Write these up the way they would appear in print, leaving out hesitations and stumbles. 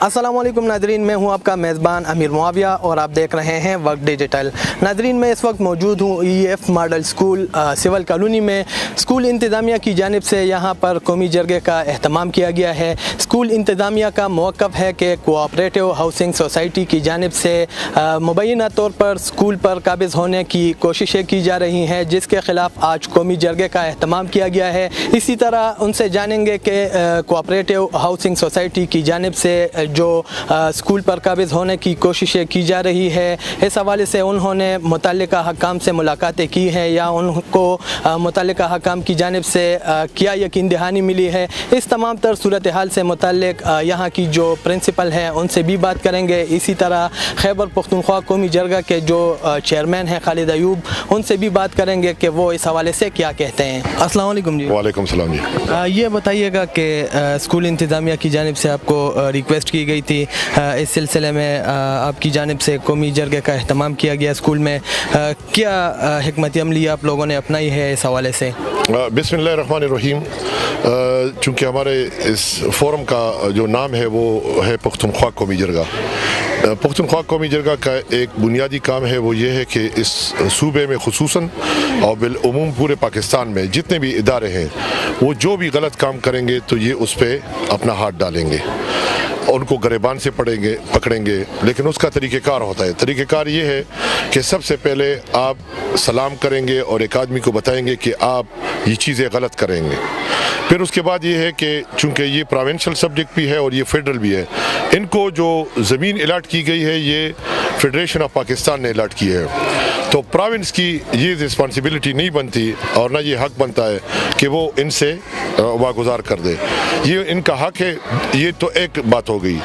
अस्सलामुअलैकुम नाजरीन, मैं हूं आपका मेज़बान अमीर मुआविया और आप देख रहे हैं वक्त डिजिटल। नाजरीन, मैं इस वक्त मौजूद हूं EF model school civil colony में। स्कूल इंतज़ामिया की जानिब से यहां पर कौमी जरगे का अहतमाम किया गया है। स्कूल इंतज़ामिया का मौक़िफ़ है कि कोऑपरेटिव हाउसिंग सोसाइटी की जानिब से मुबैना तौर पर स्कूल पर काबिज़ होने की कोशिशें की जा रही हैं, जिसके ख़िलाफ़ आज कौमी जरगे का अहतमाम किया गया है। इसी तरह उनसे जानेंगे कि कोऑपरेटिव हाउसिंग सोसाइटी की जानिब से जो स्कूल पर काबिज़ होने की कोशिशें की जा रही है, इस हवाले से उन्होंने मुतल्लिका हकाम से मुलाकातें की हैं या उनको मुतल्लिका हकाम की जानिब से क्या यकीन दहानी मिली है। इस तमाम तर सूरत हाल से मुतल्लिक यहाँ की जो प्रिंसिपल है उनसे भी बात करेंगे। इसी तरह खैबर पख्तूनख्वा कौमी जरगा के जो चेयरमैन हैं खालिद अयूब, उनसे भी बात करेंगे कि वो इस हवाले से क्या कहते हैं। अस्सलाम वालेकुम जी। वालेकुम सलाम जी। ये बताइएगा कि स्कूल इंतज़ामिया की जानिब से आपको रिक्वेस्ट की गई थी, इस सिलसिले में आपकी जानिब से कौमी जरगे का अहतमाम किया गया स्कूल में, क्या हिकमत अमली आप लोगों ने अपनाई है इस हवाले से? बिस्मिल्लाहिर्रहमानिर्रहीम। चूँकि हमारे इस फोरम का जो नाम है वो है पख्तूनख्वा कौमी जरगा। पख्तूनख्वा कौमी जरगा का एक बुनियादी काम है वो ये है कि इस सूबे में खुसूसन और बिलउमूम पूरे पाकिस्तान में जितने भी इदारे हैं वो जो भी गलत काम करेंगे तो ये उस पर अपना हाथ डालेंगे, उनको गरेबान से पकड़ेंगे। लेकिन उसका तरीक़ेकार होता है। तरीक़ेकार ये है कि सबसे पहले आप सलाम करेंगे और एक आदमी को बताएंगे कि आप ये चीज़ें गलत करेंगे। फिर उसके बाद ये है कि चूँकि ये प्रोविंशियल सब्जेक्ट भी है और ये फेडरल भी है, इनको जो ज़मीन अलाट की गई है ये फेडरेशन ऑफ पाकिस्तान ने अलाट की है, तो प्रोविंस की ये रिस्पॉन्सिबिलिटी नहीं बनती और ना ये हक बनता है कि वो इनसे वागुजार कर दे। ये इनका हक है। ये तो एक बात हो गई।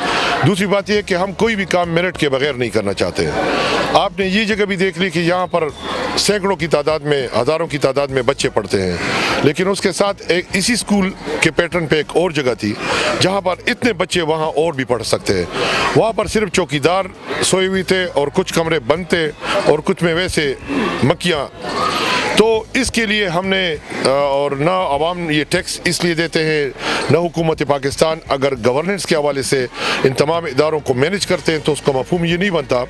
दूसरी बात यह कि हम कोई भी काम मेरिट के बगैर नहीं करना चाहते हैं। आपने ये जगह भी देख ली कि यहाँ पर सैकड़ों की तादाद में, हज़ारों की तादाद में बच्चे पढ़ते हैं, लेकिन उसके साथ एक इसी स्कूल के पैटर्न पे एक और जगह थी जहाँ पर इतने बच्चे वहाँ और भी पढ़ सकते हैं। वहाँ पर सिर्फ चौकीदार सोए हुए थे और कुछ कमरे बंद थे और कुछ में वैसे मक्खियाँ। तो इसके लिए हमने और ना आवाम ये टैक्स इसलिए देते हैं, ना हुकूमत पाकिस्तान अगर गवर्नेंस के हवाले से इन तमाम इदारों को मैनेज करते हैं तो उसका मफहूम ये नहीं बनता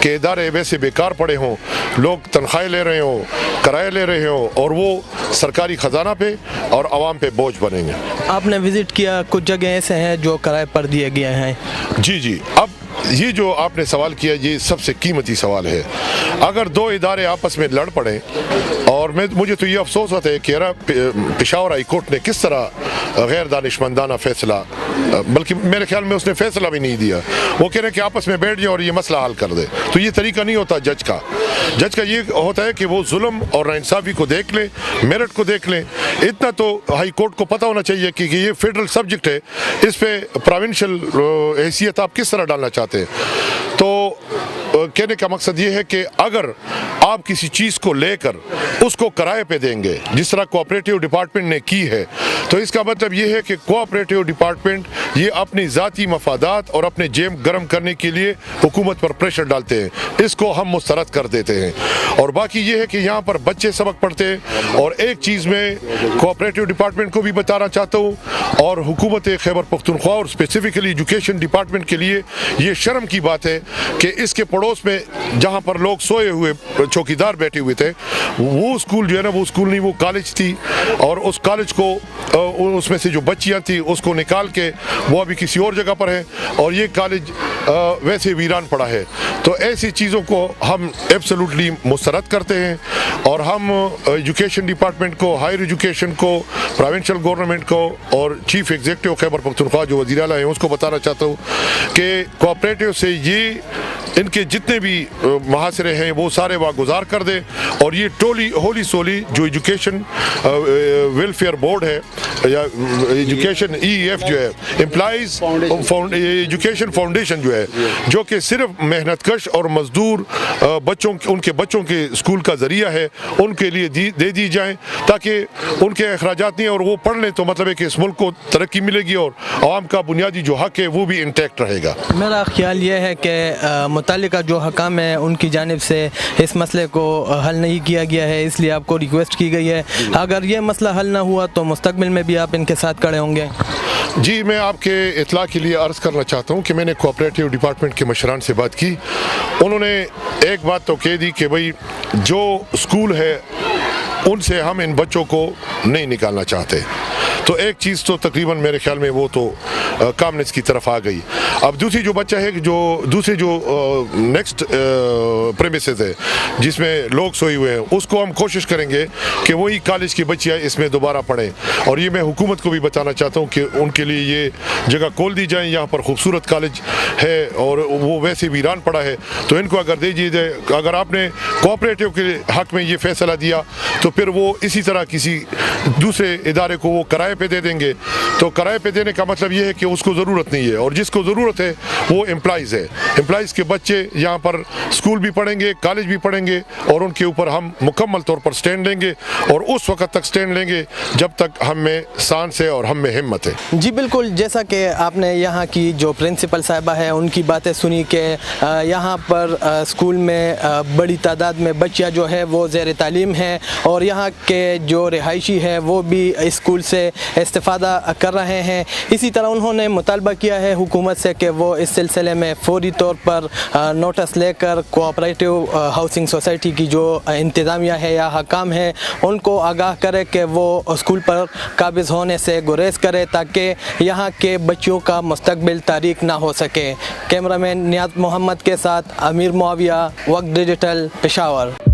कि इदारे वैसे बेकार पड़े हों, लोग तनख्वाहें ले रहे हों, किराए ले रहे हों और वो सरकारी ख़जाना पे और आवाम पे बोझ बनेंगे। आपने विज़िट किया, कुछ जगह ऐसे हैं जो किराए पर दिए गए हैं। जी। अब ये जो आपने सवाल किया ये सबसे कीमती सवाल है। अगर दो इदारे आपस में लड़ पड़े, और मुझे तो ये अफसोस होता है कि पेशावर हाई कोर्ट ने किस तरह गैर दानिशमंदाना फैसला, बल्कि मेरे ख्याल में उसने फैसला भी नहीं दिया। वो कह रहे हैं कि आपस में बैठ जाए और ये मसला हल कर दे। तो ये तरीका नहीं होता जज का। जज का ये होता है कि वो जुल्म और नाइंसाफ़ी को देख ले, मेरिट को देख ले। इतना तो हाई कोर्ट को पता होना चाहिए कि ये फेडरल सब्जेक्ट है, इस पर प्रोविंशियल हैसियत आप किस तरह डालना चाहते हैं। तो कहने का मकसद ये है कि अगर आप किसी चीज़ को लेकर उसको किराए पे देंगे, जिस तरह कोऑपरेटिव डिपार्टमेंट ने की है, तो इसका मतलब ये है कि कोऑपरेटिव डिपार्टमेंट ये अपनी ज़ाती मफादात और अपने जेब गर्म करने के लिए हुकूमत पर प्रेशर डालते हैं। इसको हम मुस्तरद कर देते हैं। और बाकी ये है कि यहाँ पर बच्चे सबक पढ़ते हैं। और एक चीज़ में कोऑपरेटिव डिपार्टमेंट को भी बताना चाहता हूँ और हुकूमत खैबर पख्तूनख्वा और स्पेसिफिकली एजुकेशन डिपार्टमेंट के लिए ये शर्म की बात है कि इसके पड़ोस में जहाँ पर लोग सोए हुए चौकीदार बैठे हुए थे, वो स्कूल जो है ना, वो स्कूल नहीं, वो कॉलेज थी। और उस कॉलेज को उसमें से जो बच्चियाँ थी उसको निकाल के वो अभी किसी और जगह पर है और ये कॉलेज वैसे वीरान पड़ा है। तो ऐसी चीज़ों को हम एब्सोल्युटली मुस्तरद करते हैं और हम एजुकेशन डिपार्टमेंट को, हायर एजुकेशन को, प्रोविंशियल गवर्नमेंट को और चीफ एग्जीक्यूटिव खैबर पख्तूनख्वा जो वज़ीर आला हैं उसको बताना चाहता हूँ कि कोऑपरेटिव से ये इनके जितने भी मुहासरे हैं वो सारे वागुजार कर दें और ये टोली होली सोली जो एजुकेशन वेलफेयर बोर्ड है या एजुकेशन EEF जो है, एम्प्लॉइज एजुकेशन फाउंडेशन जो है, जो कि सिर्फ मेहनतकश और मजदूर उनके बच्चों के स्कूल का जरिया है, उनके लिए दे दी जाए ताकि उनके अखराजात नहीं और वो पढ़ लें। तो मतलब है कि इस मुल्क को तरक्की मिलेगी और आवाम का बुनियादी जो हक है वो भी इंटैक्ट रहेगा। मेरा ख्याल ये है कि मुतल्लिका जो हकाम है उनकी जानिब से इस मसले को हल नहीं किया गया है, इसलिए आपको रिक्वेस्ट की गई है। अगर ये मसला हल ना हुआ तो मुस्तकबिल में भी आप इनके साथ खड़े होंगे? जी, मैं आपके इतला के लिए अर्ज़ करना चाहता हूँ कि मैंने कोऑपरेटिव डिपार्टमेंट के मशरान से बात की। उन्होंने एक बात तो कह दी कि भाई जो स्कूल है उनसे हम इन बच्चों को नहीं निकालना चाहते। तो एक चीज़ तो तकरीबन मेरे ख्याल में वो तो कामनेस की तरफ आ गई। अब दूसरी जो बच्चा है जो दूसरे जो नेक्स्ट प्रेमिसेस है जिसमें लोग सोए हुए हैं, उसको हम कोशिश करेंगे कि वही कॉलेज की बच्चियाँ इसमें दोबारा पढ़ें। और ये मैं हुकूमत को भी बताना चाहता हूँ कि उनके लिए ये जगह खोल दी जाए। यहाँ पर खूबसूरत कॉलेज है और वो वैसे वीरान पड़ा है, तो इनको अगर दे दिए जाए। अगर आपने कोऑपरेटिव के हक़ में ये फैसला दिया तो फिर वो इसी तरह किसी दूसरे इदारे को वो किराए पे दे देंगे। तो किराए पे देने का मतलब ये है कि उसको ज़रूरत नहीं है, और जिसको ज़रूरत है वो एम्प्लॉइज़ है। एम्प्लॉइज़ के बच्चे यहाँ पर स्कूल भी पढ़ेंगे, कॉलेज भी पढ़ेंगे, और उनके ऊपर हम मुकम्मल तौर पर स्टैंड लेंगे, और उस वक्त तक स्टैंड लेंगे जब तक हम में सांस है और हम में हिम्मत है। जी बिल्कुल, जैसा कि आपने यहाँ की जो प्रिंसिपल साहिबा है उनकी बातें सुनी कि यहाँ पर स्कूल में बड़ी तादाद में बच्चियाँ जो है वो ज़ेर तालीम हैं, और यहाँ के जो रिहायशी है वो भी स्कूल से इस्तिफ़ादा कर रहे हैं। इसी तरह उन्होंने मुतालबा किया है हुकूमत से कि वो इस सिलसिले में फ़ौरी तौर पर नोटिस लेकर कोऑपरेटिव हाउसिंग सोसाइटी की जो इंतज़ामिया है या हकाम है उनको आगाह करे कि वो स्कूल पर काबिज़ होने से गुरेज करे, ताकि यहाँ के बच्चों का मुस्तकबिल तारीक ना हो सके। कैमरामैन नियाज़ मोहम्मद के साथ अमीर मुआविया, वक्त डिजिटल, पेशावर।